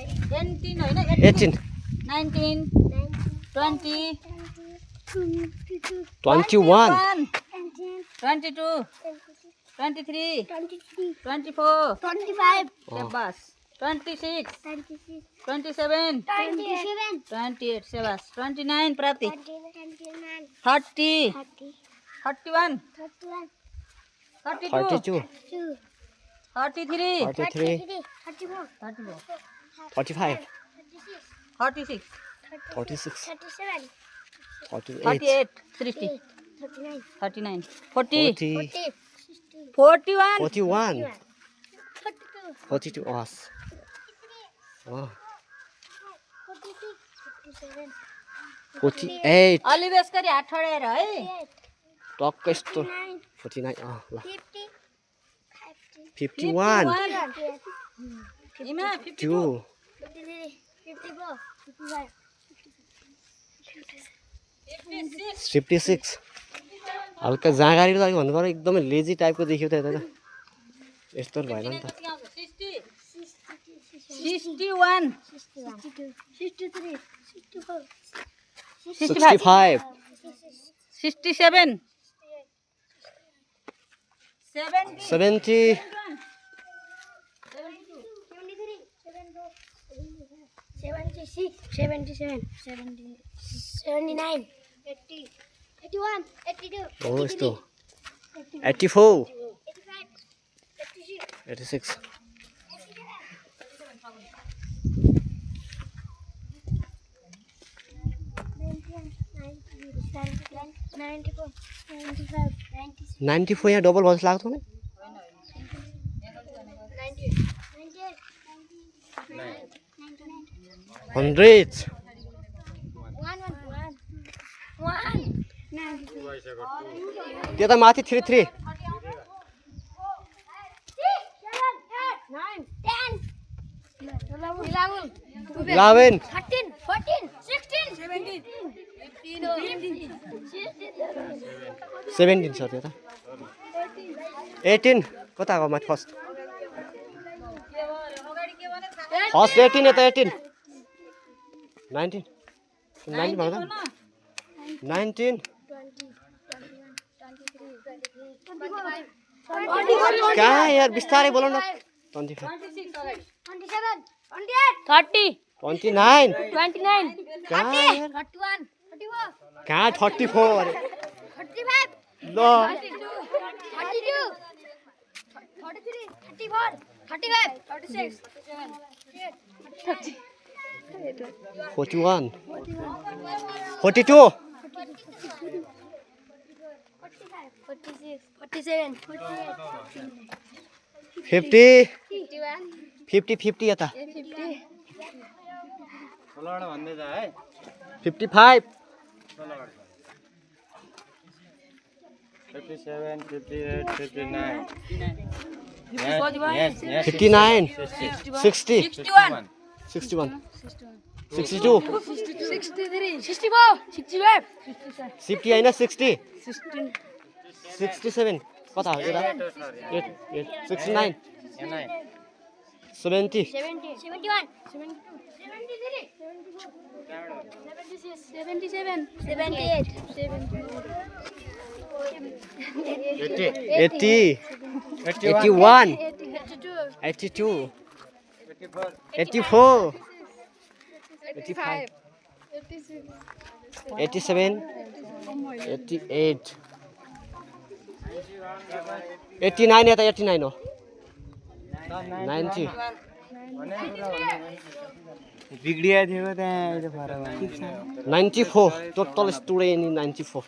18 होइन 18 19 20 21 22 23 24 25 Sebas 26 27 28 Sebas 29 Prati 30 31 32 33 33 34 35 36 36 38 38 30 39 40 40 41 41 42 us oh 48 अलि base गरी हात ठोडेर है टक्क यस्तो 49 ल 51 इमा 2 56 हल्का जाँगारीको लागि भन्नु पर्यो एकदमै लेजी टाइपको देखियो त यता त यस्तो भएन नि त 61 65 67 70 70 79 80 81 82 हो यस्तो 84 86 94 यहाँ डबल भन्छ लाग्थ्यो नि 100 त्यता माथि 33 11 17 छ त्यता 18 कता हो माथि फर्स्ट 18 यता 18 19 19 भन्दा 19 कहाँ यार बिस्तारै बोल न 25 30 29 29 कहाँ यार कहाँ 34 अरे ल 41 42 50 50 यता 55 57, 58, 59. 59 60 61 61 62 64 65 50 होइन 60 67 कता हो यता 69 70 80 81 82 84 85 87 88 89 यता 89 हो 90 बिग्रिया थियो त्यहाँ 94 टोटल स्टुडेन्ट 94